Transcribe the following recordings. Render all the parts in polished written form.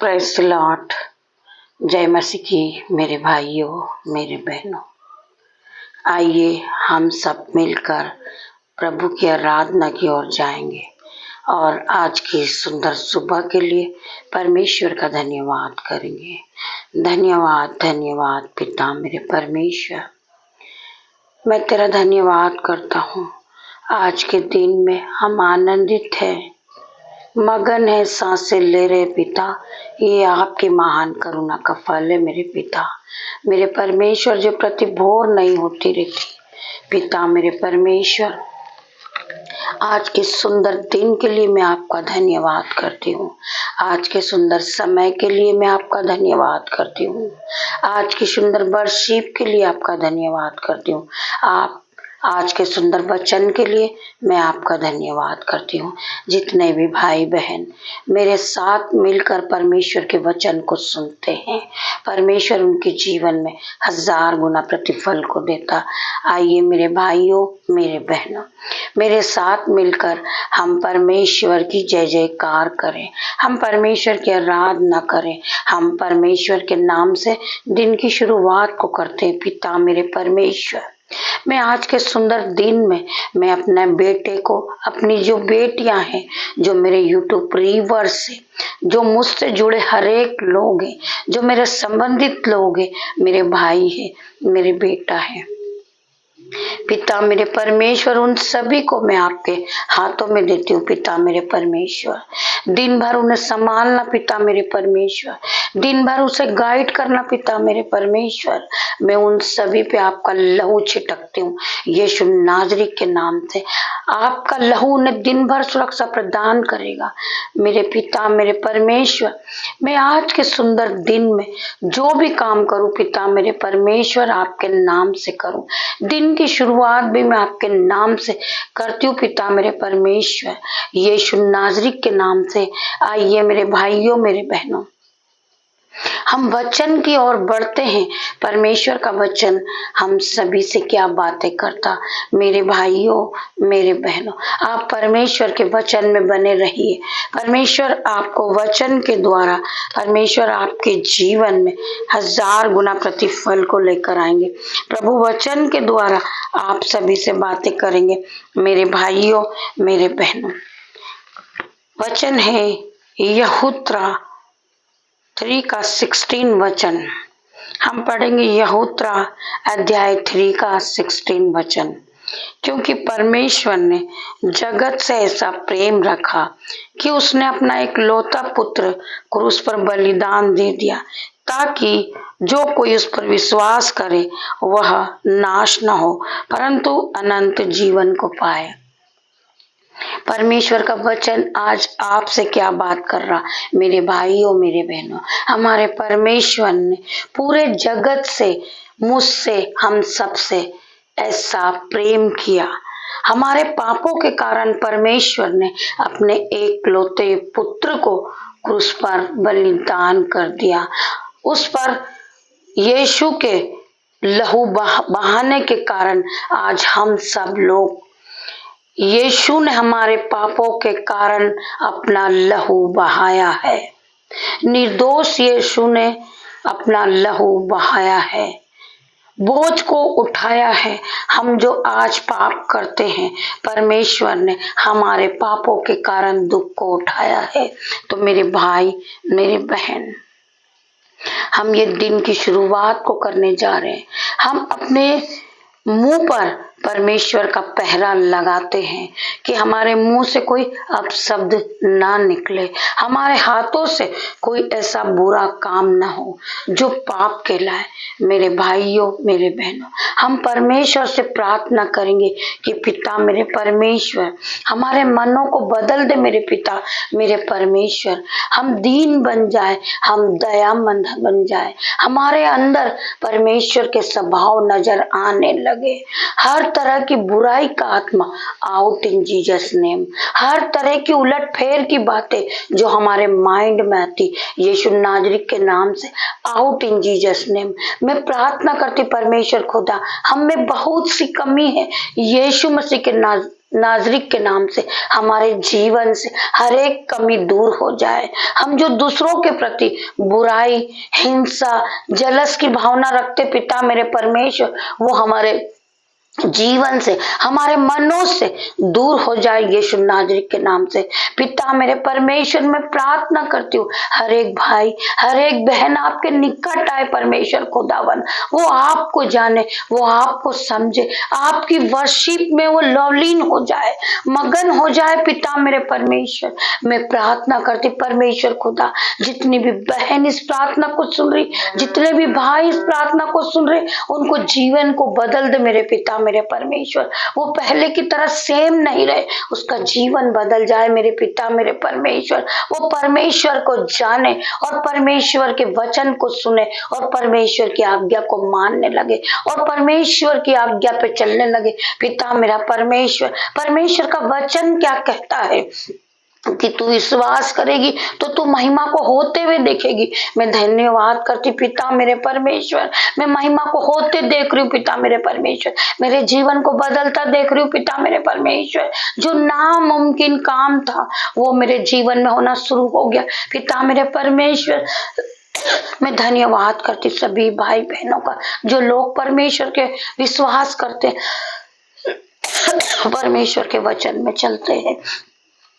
Praise the Lord. जय मसीह की मेरे भाइयों मेरे बहनों, आइए हम सब मिलकर प्रभु की आराधना की ओर जाएंगे और आज की सुंदर सुबह के लिए परमेश्वर का धन्यवाद करेंगे। धन्यवाद धन्यवाद पिता मेरे परमेश्वर, मैं तेरा धन्यवाद करता हूँ। आज के दिन में हम आनंदित हैं, मगन है, सांसें ले रहे पिता। ये आपकी महान करुणा का फल है मेरे पिता मेरे परमेश्वर, जो प्रति भोर नहीं होती रहती। पिता मेरे परमेश्वर, आज के सुंदर दिन के लिए मैं आपका धन्यवाद करती हूँ। आज के सुंदर समय के लिए मैं आपका धन्यवाद करती हूँ। आज की सुंदर वर्शिप के लिए आपका धन्यवाद करती हूँ। आप आज के सुंदर वचन के लिए मैं आपका धन्यवाद करती हूँ। जितने भी भाई बहन मेरे साथ मिलकर परमेश्वर के वचन को सुनते हैं, परमेश्वर उनके जीवन में 1000 गुना प्रतिफल को देता। आइए मेरे भाइयों मेरे बहनों, मेरे साथ मिलकर हम परमेश्वर की जय जयकार करें, हम परमेश्वर की आराधना करें, हम परमेश्वर के नाम से दिन की शुरुआत को करते हैं। पिता मेरे परमेश्वर, मैं आज के सुंदर दिन में मैं अपने बेटे को, अपनी जो बेटियां हैं, जो मेरे YouTube व्यूअर्स हैं, जो मुझसे जुड़े हर एक लोग हैं, जो मेरे संबंधित लोग हैं, मेरे भाई हैं, मेरे बेटा है, पिता मेरे परमेश्वर, उन सभी को मैं आपके हाथों में देती हूँ। पिता मेरे परमेश्वर, दिन भर उन्हें संभालना पिता मेरे परमेश्वर, दिन भर उसे गाइड करना पिता मेरे परमेश्वर। मैं उन सभी पे आपका लहू छिटकती हूँ यीशु नाजरी के नाम से। आपका लहू उन्हें दिन भर सुरक्षा प्रदान करेगा मेरे पिता मेरे परमेश्वर। मैं आज के सुंदर दिन में जो भी काम करूँ पिता मेरे परमेश्वर, आपके नाम से करूँ। दिन की शुरुआत भी मैं आपके नाम से करती हूँ पिता मेरे परमेश्वर, यीशु नाजरी के नाम से। आइए मेरे भाइयों मेरे बहनों, हम वचन की ओर बढ़ते हैं। परमेश्वर का वचन हम सभी से क्या बातें करता। मेरे भाइयों मेरे बहनों, आप परमेश्वर के वचन में बने रहिए। परमेश्वर आपको वचन के द्वारा, परमेश्वर आपके जीवन में 1000 गुना प्रतिफल को लेकर आएंगे। प्रभु वचन के द्वारा आप सभी से बातें करेंगे। मेरे भाइयों मेरे बहनों, वचन है यहूत्रा 3 का 16 वचन। हम पढ़ेंगे यहूत्रा अध्याय 3 का 16 वचन। क्योंकि परमेश्वर ने जगत से ऐसा प्रेम रखा कि उसने अपना एक लौता पुत्र क्रूस पर बलिदान दे दिया, ताकि जो कोई उस पर विश्वास करे वह नाश न हो परंतु अनंत जीवन को पाए। परमेश्वर का वचन आज आपसे क्या बात कर रहा। मेरे भाइयों मेरे बहनों, हमारे परमेश्वर ने पूरे जगत से, मुझसे, हम सबसे ऐसा प्रेम किया। हमारे पापों के कारण परमेश्वर ने अपने एकलौते पुत्र को क्रूस पर बलिदान कर दिया। उस पर यीशु के लहू बहाने के कारण आज हम सब लोग, यीशु ने हमारे पापों के कारण अपना लहू बहाया है। निर्दोष यीशु ने अपना लहू बहाया है, बोझ को उठाया है। हम जो आज पाप करते हैं, परमेश्वर ने हमारे पापों के कारण दुख को उठाया है। तो मेरे भाई मेरे बहन, हम ये दिन की शुरुआत को करने जा रहे हैं। हम अपने मुंह पर परमेश्वर का पहरा लगाते हैं कि हमारे मुंह से कोई अपशब्द ना निकले, हमारे हाथों से कोई ऐसा बुरा काम ना हो जो पाप कहलाए। मेरे भाइयों मेरे बहनों, हम परमेश्वर से प्रार्थना करेंगे कि पिता मेरे परमेश्वर, हमारे मनों को बदल दे मेरे पिता मेरे परमेश्वर। हम दीन बन जाए, हम दयामंद बन जाए, हमारे अंदर परमेश्वर के स्वभाव नजर आने लगे। हर तरह की बुराई का आत्मा आउट इन जीसस नेम। हर तरह की उलट फेर की बातें जो हमारे माइंड में आती, यीशु नाजरी के नाम से आउट इन जीसस नेम। मैं प्रार्थना करती परमेश्वर खुदा, हम में बहुत सी कमी है, यीशु मसीह के नाजरिक के नाम से हमारे जीवन से हर एक कमी दूर हो जाए। हम जो दूसरों के प्रति बुराई, हिंसा, जलस की भावना रखते पिता मेरे परमेश्वर, वो हमारे जीवन से, हमारे मनों से दूर हो जाए यीशु नाजरिक के नाम से। पिता मेरे परमेश्वर, मैं प्रार्थना करती हूँ हर एक भाई, हर एक बहन आपके निकट आए परमेश्वर खुदावन, वो आपको जाने, वो आपको समझे, आपकी वर्शिप में वो लवलीन हो जाए, मगन हो जाए। पिता मेरे परमेश्वर, मैं प्रार्थना करती परमेश्वर खुदा, जितनी भी बहन इस प्रार्थना को सुन रही, जितने भी भाई इस प्रार्थना को सुन रहे, उनको जीवन को बदल दे मेरे पिता मेरे परमेश्वर। वो पहले की तरह सेम नहीं रहे, उसका जीवन बदल जाए मेरे पिता मेरे परमेश्वर। वो परमेश्वर को जाने और परमेश्वर के वचन को सुने और परमेश्वर की आज्ञा को मानने लगे और परमेश्वर की आज्ञा पे चलने लगे। पिता मेरा परमेश्वर, परमेश्वर का वचन क्या कहता है कि तू विश्वास करेगी तो तू महिमा को होते हुए देखेगी। मैं धन्यवाद करती पिता मेरे परमेश्वर, मैं महिमा को होते देख रही हूँ पिता मेरे परमेश्वर, मेरे जीवन को बदलता देख रही हूँ पिता मेरे परमेश्वर। जो नामुमकिन काम था वो मेरे जीवन में होना शुरू हो गया पिता मेरे परमेश्वर। मैं धन्यवाद करती सभी भाई बहनों का जो लोग परमेश्वर के विश्वास करते, परमेश्वर के वचन में चलते हैं।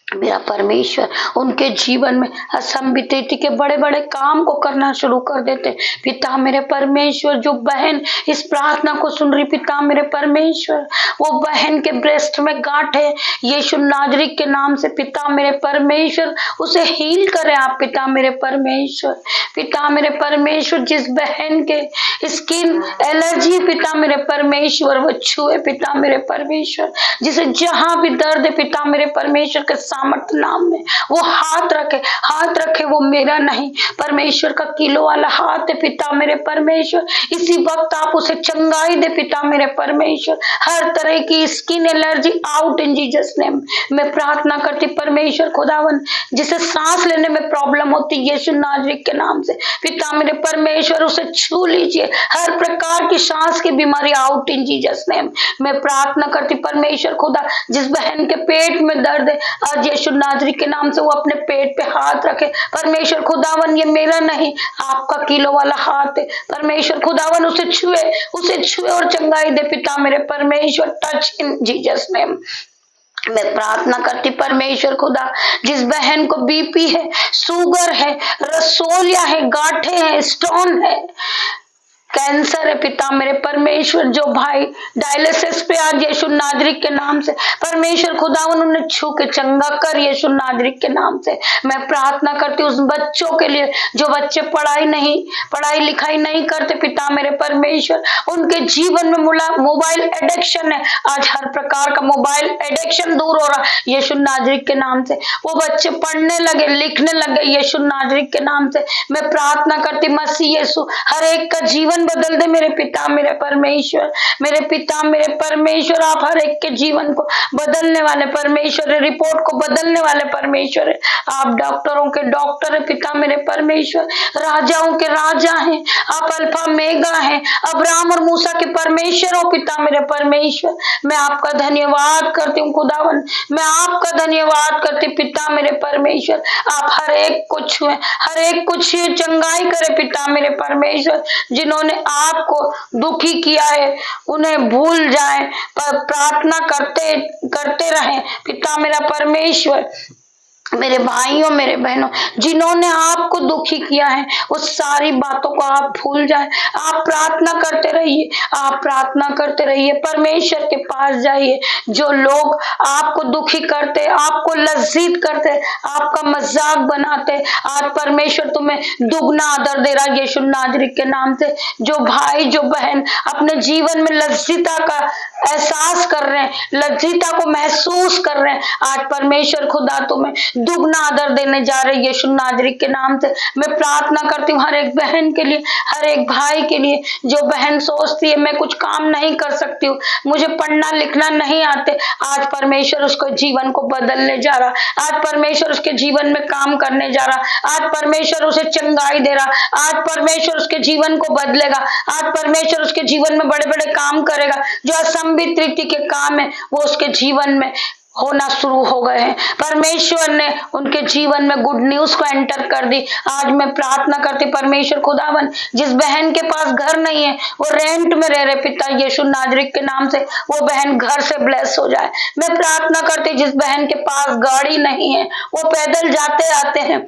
मेरा परमेश्वर उनके जीवन में असंभवित के बड़े बड़े काम को करना शुरू कर देते। पिता मेरे परमेश्वर, जो बहन इस प्रार्थना को सुन रही पिता मेरे परमेश्वर, वो बहन के ब्रेस्ट में गांठ है यीशु नाजरिक के नाम से पिता मेरे परमेश्वर उसे हील करें आप पिता मेरे परमेश्वर। पिता मेरे परमेश्वर, जिस बहन के स्किन एलर्जी पिता मेरे परमेश्वर वो छुए पिता मेरे परमेश्वर, जिसे जहां भी दर्द है पिता मेरे परमेश्वर के सामर्थ नाम में वो हाथ रखे वो मेरा नहीं, परमेश्वर का किलो वाला हाथ है पिता मेरे परमेश्वर। इसी वक्त आप उसे चंगाई दे पिता मेरे परमेश्वर, हर तरह की skin allergy out in Jesus name. मैं प्रार्थना करती परमेश्वर खुदावन, जिसे सांस लेने में प्रॉब्लम होती यीशु नाजरिक के नाम से पिता मेरे परमेश्वर उसे छू लीजिए, हर प्रकार की सांस की बीमारी आउट इन जीसस नेम। मैं प्रार्थना करती परमेश्वर खुदा, जिस बहन के पेट में दर्द है आज यीशु नाजरिक के नाम से वो अपने पेट पे हाथ रखे। परमेश्वर खुदावन, ये मेरा नहीं आपका किलो वाला हाथ है परमेश्वर खुदावन, उसे छुए और चंगाई दे पिता मेरे परमेश्वर। Touch in Jesus name. मैं प्रार्थना करती परमेश्वर खुदा, जिस बहन को बीपी है, शुगर है, रसोलिया है, गांठे हैं, स्टोन है, कैंसर है पिता मेरे परमेश्वर, जो भाई डायलिसिस पे आज यीशु नाजरिक के नाम से परमेश्वर खुदा उन्होंने छू के चंगा कर यीशु नाजरिक के नाम से। मैं प्रार्थना करती उस बच्चों के लिए जो बच्चे पढ़ाई लिखाई नहीं करते पिता मेरे परमेश्वर, उनके जीवन में मोबाइल एडिक्शन है, आज हर प्रकार का मोबाइल एडिक्शन दूर हो रहा यीशु नाजरिक के नाम से। वो बच्चे पढ़ने लगे, लिखने लगे यीशु नाजरिक के नाम से। मैं प्रार्थना करती मसीह यीशु हर एक का जीवन बदल दे मेरे पिता मेरे परमेश्वर। मेरे पिता मेरे परमेश्वर, आप हर एक के जीवन को बदलने वाले परमेश्वर है, रिपोर्ट को बदलने वाले परमेश्वर है। आप डॉक्टरों के डॉक्टर है पिता मेरे परमेश्वर, राजाओं के राजा हैं, आप अल्फा मेगा हैं, अब्राहम और मूसा के परमेश्वर हो पिता मेरे परमेश्वर। मैं आपका धन्यवाद करती हूँ खुदावन, मैं आपका धन्यवाद करती पिता मेरे परमेश्वर। आप हर एक को छुए, हर एक को छुए, चंगाई करे पिता मेरे परमेश्वर। जिन्होंने आपको दुखी किया है उन्हें भूल जाएं, पर प्रार्थना करते रहें पिता मेरा परमेश्वर। मेरे भाइयों मेरे बहनों, जिन्होंने आपको दुखी किया है उस सारी बातों को आप भूल जाएं। आप प्रार्थना करते रहिए, आप प्रार्थना करते रहिए, परमेश्वर के पास जाइए। जो लोग आपको दुखी करते, आपको लज्जित करते, आपका मजाक बनाते, आज परमेश्वर तुम्हें दुगना आदर दे रहा है यीशु नाजरिक के नाम से। जो भाई जो बहन अपने जीवन में लज्जिता का एहसास कर रहे हैं, लज्जिता को महसूस कर रहे हैं, आज परमेश्वर खुदा तुम्हें दुगना आदर देने जा रहे हैं यीशु नाजरिक के नाम से। मैं प्रार्थना करती हूँ हर एक बहन के लिए, हर एक भाई के लिए। जो बहन सोचती है मैं कुछ काम नहीं कर सकती हूँ, मुझे पढ़ना लिखना नहीं आते, आज परमेश्वर उसको जीवन को बदलने जा रहा, आज परमेश्वर उसके जीवन में काम करने जा रहा, आज परमेश्वर उसे चंगाई दे रहा, आज परमेश्वर उसके जीवन को बदलेगा, आज परमेश्वर उसके जीवन में बड़े बड़े काम करेगा। जो लंबी तृतीय के काम है वो उसके जीवन में होना शुरू हो गए हैं। परमेश्वर ने उनके जीवन में गुड न्यूज को एंटर कर दी। आज मैं प्रार्थना करती परमेश्वर खुदावन, जिस बहन के पास घर नहीं है, वो रेंट में रह रहे, पिता यीशु नाजरीक के नाम से वो बहन घर से ब्लेस हो जाए। मैं प्रार्थना करती जिस बहन के पास गाड़ी नहीं है, वो पैदल जाते आते हैं,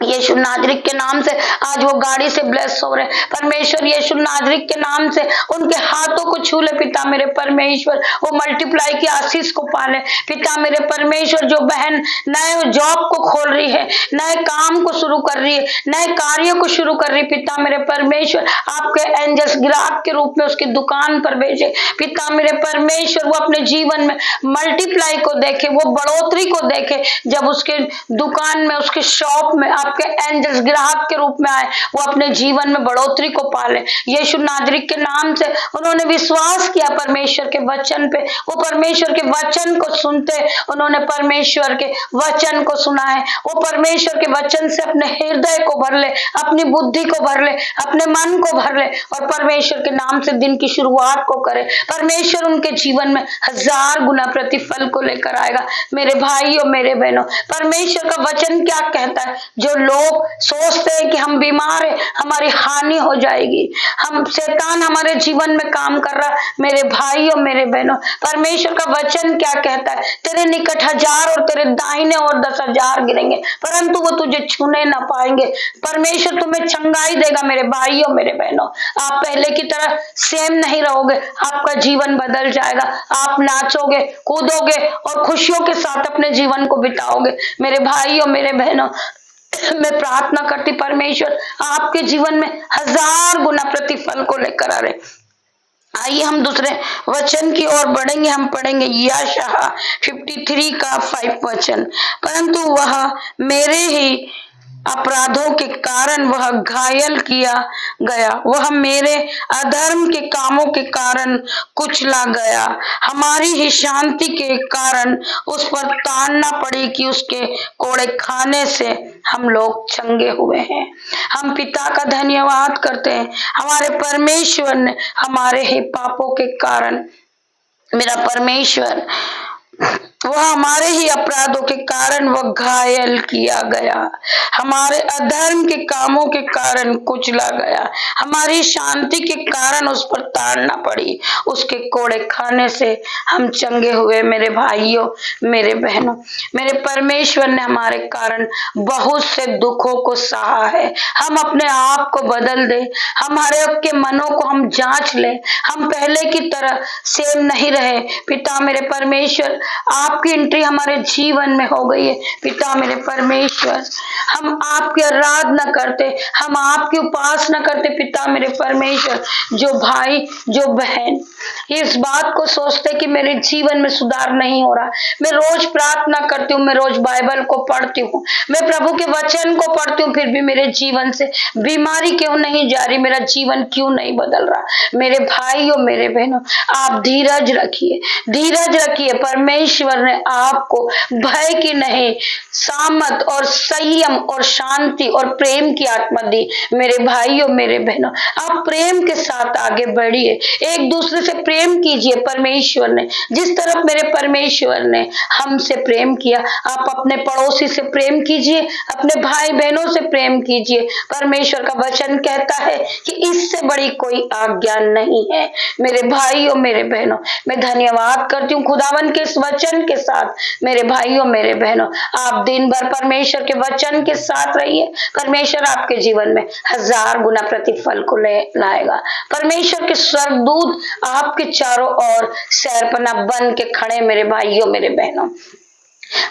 यीशु नाजरीक के नाम से आज वो गाड़ी से ब्लेस हो रहे। परमेश्वर यीशु नाजरीक के नाम से उनके हाथों को छू ले पिता मेरे परमेश्वर, वो मल्टीप्लाई की आशीष को पाले। पिता मेरे परमेश्वर, जो बहन नए जॉब को खोल रही है, नए काम को शुरू कर रही है, नए कार्यों को शुरू कर रही है, पिता मेरे परमेश्वर आपके एंजल्स ग्राहक के रूप में उसकी दुकान पर भेजे। पिता मेरे परमेश्वर, वो अपने जीवन में मल्टीप्लाई को देखे, वो बढ़ोतरी को देखे। जब उसके दुकान में, उसके शॉप में आपके एंजल्स ग्राहक के रूप में आए, वो अपने जीवन में बढ़ोतरी को पाले। यीशु नाजरीक के नाम से उन्होंने विश्वास किया परमेश्वर के वचन पे, वो परमेश्वर के वचन को सुनते, उन्होंने परमेश्वर के वचन को सुना है। वो परमेश्वर के वचन से अपने हृदय को भर ले, अपनी बुद्धि को भर ले, अपने मन को भर ले और परमेश्वर के नाम से दिन की शुरुआत को करे। परमेश्वर उनके जीवन में 1000 गुना प्रतिफल को लेकर आएगा। मेरे भाइयों, मेरे बहनों, परमेश्वर का वचन क्या कहता है? जो लोग सोचते हैं कि हम बीमार हैं, हमारी हानि हो जाएगी, हम शैतान हमारे जीवन में काम कर रहा, मेरे भाइयों, मेरे बहनों, परमेश्वर का वचन क्या कहता है? तेरे निकट 1000 और तेरे दाहिने और 10,000 गिरेंगे, परंतु वो तुझे छूने ना पाएंगे। परमेश्वर तुम्हें चंगाई देगा। मेरे भाइयों, मेरे बहनों, आप पहले की तरह सेम नहीं रहोगे, आपका जीवन बदल जाएगा। आप नाचोगे, कूदोगे और खुशियों के साथ अपने जीवन को बिताओगे। मेरे भाइयों, मेरे बहनों, मैं प्रार्थना करती परमेश्वर आपके जीवन में 1000 गुना प्रतिफल को लेकर आ रहे। आइए हम दूसरे वचन की ओर बढ़ेंगे। हम पढ़ेंगे यशायाह 53 का 5 वचन। परंतु वह मेरे ही अपराधों के कारण वह घायल किया गया, वह मेरे अधर्म के कामों के कारण कुचला गया। हमारी ही शांति के कारण उस पर ताड़ना पड़ी कि उसके कोड़े खाने से हम लोग चंगे हुए हैं। हम पिता का धन्यवाद करते हैं, हमारे परमेश्वर ने हमारे ही पापों के कारण, मेरा परमेश्वर, वह हमारे ही अपराधों के कारण वह घायल किया गया, हमारे अधर्म के कामों के कारण कुचला गया। हमारी शांति के कारण उस पर ताड़ना पड़ी, उसके कोड़े खाने से हम चंगे हुए। मेरे भाइयों, मेरे बहनों, मेरे परमेश्वर ने हमारे कारण बहुत से दुखों को सहा है। हम अपने आप को बदल दे, हमारे के मनों को हम जांच ले, हम पहले की तरह सेम नहीं रहे। पिता मेरे परमेश्वर, आपकी एंट्री हमारे जीवन में हो गई है। पिता मेरे परमेश्वर, हम आपकी आराधना करते, हम आपकी उपासना करते। पिता मेरे परमेश्वर, जो भाई, जो बहन इस बात को सोचते कि मेरे जीवन में सुधार नहीं हो रहा, मैं रोज प्रार्थना करती हूँ, मैं रोज बाइबल को पढ़ती हूँ, मैं प्रभु के वचन को पढ़ती हूँ, फिर भी मेरे जीवन से बीमारी क्यों नहीं जा रही, मेरा जीवन क्यों नहीं बदल रहा? मेरे भाइयों, मेरे बहनों, आप धीरज रखिए, धीरज रखिए। परमेश्वर ने आपको भय की नहीं, सामत और संयम और शांति और प्रेम की आत्मा दी। मेरे भाइयों, मेरे बहनों, आप प्रेम के साथ आगे बढ़िए, एक दूसरे से प्रेम कीजिए। परमेश्वर ने जिस तरफ मेरे परमेश्वर ने हमसे प्रेम किया, आप अपने पड़ोसी से प्रेम कीजिए, अपने भाई बहनों से प्रेम कीजिए। परमेश्वर का वचन कहता है कि इससे बड़ी कोई आज्ञा नहीं है। मेरे भाइयों, मेरे बहनों, मैं धन्यवाद करती हूँ खुदावन के इस वचन के साथ। मेरे भाइयों, मेरे बहनों, आप दिन भर परमेश्वर के वचन के साथ रहिए, परमेश्वर आपके जीवन में 1000 गुना प्रतिफल को लाएगा। परमेश्वर के स्वर्गदूत आपके चारों ओर सैरपना बन के खड़े। मेरे भाइयों, मेरे बहनों,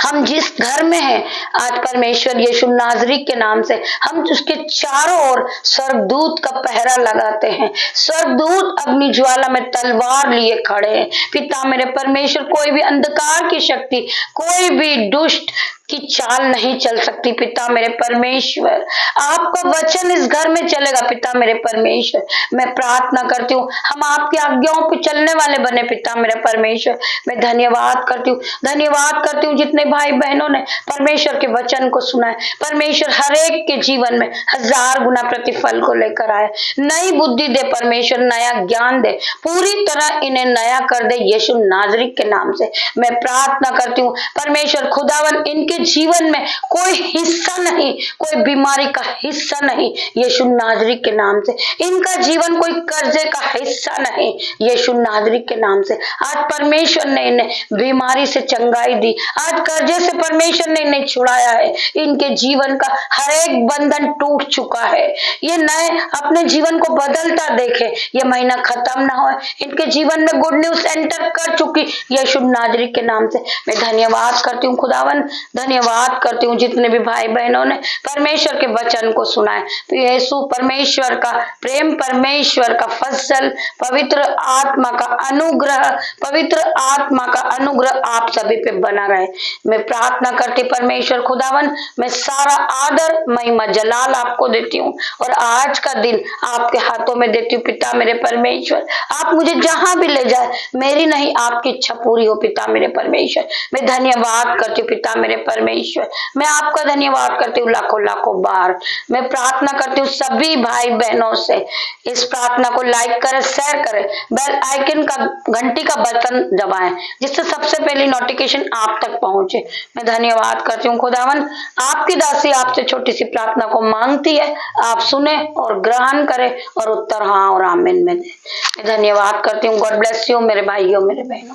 हम जिस घर में हैं, आज परमेश्वर यीशु नाजरीक के नाम से हम उसके चारों ओर स्वर्गदूत का पहरा लगाते हैं। स्वर्गदूत अग्नि ज्वाला में तलवार लिए खड़े हैं। पिता मेरे परमेश्वर, कोई भी अंधकार की शक्ति, कोई भी दुष्ट की चाल नहीं चल सकती पिता मेरे परमेश्वर। आपका वचन इस घर में चलेगा पिता मेरे परमेश्वर। मैं प्रार्थना करती हूँ हम आपकी आज्ञाओं पे चलने वाले बने पिता मेरे परमेश्वर। मैं धन्यवाद करती हूँ जितने भाई बहनों ने परमेश्वर के वचन को सुना है। परमेश्वर हर एक के जीवन में 1000 गुना प्रतिफल को लेकर आए। नई बुद्धि दे परमेश्वर, नया ज्ञान दे, पूरी तरह इन्हें नया कर दे यीशु नाजरीक के नाम से मैं प्रार्थना करती हूँ। परमेश्वर खुदावन इनके जीवन में कोई हिस्सा नहीं, कोई बीमारी का हिस्सा नहीं यीशु नाजरीक के नाम से। इनका जीवन कोई कर्जे का हिस्सा नहीं यीशु नाजरीक के नाम से। आज परमेश्वर ने इन्हें बीमारी से चंगाई दी, आज कर्जे से परमेश्वर ने इन्हें छुड़ाया है। इनके जीवन का हर एक बंधन टूट चुका है। ये नए अपने जीवन को बदलता देखे, ये महीना खत्म ना हो, इनके जीवन में गुड न्यूज एंटर कर चुकी यीशु नाजरीक के नाम से मैं धन्यवाद करती हूँ खुदावन। धन्यवाद करती हूँ जितने भी भाई बहनों ने परमेश्वर के वचन को सुना है। तो यीशु परमेश्वर का प्रेम, परमेश्वर का फजल, पवित्र आत्मा का अनुग्रह, पवित्र आत्मा का अनुग्रह आप सभी पे बना रहे। मैं प्रार्थना करती परमेश्वर खुदावन, मैं सारा आदर महिमा जलाल आपको देती हूँ और आज का दिन आपके हाथों में देती हूँ पिता मेरे परमेश्वर। आप मुझे जहां भी ले जाए, मेरी नहीं आपकी इच्छा पूरी हो पिता मेरे परमेश्वर। मैं धन्यवाद करती हूँ पिता मेरे परमेश्वर। मैं आपका धन्यवाद करती हूँ लाखों लाखों बार। मैं प्रार्थना करती हूँ सभी भाई बहनों से इस प्रार्थना को लाइक करें, शेयर करें, बेल आइकन का घंटी का बटन दबाएं जिससे सबसे पहले नोटिफिकेशन आप तक पहुंचे। मैं धन्यवाद करती हूँ खुदावन। आपकी दासी आपसे छोटी सी प्रार्थना को मांगती है, आप सुने और ग्रहण करें और उत्तर हाँ और आमीन में दें। मैं धन्यवाद करती हूँ। गॉड ब्लेस यू मेरे भाइयों मेरे बहनों।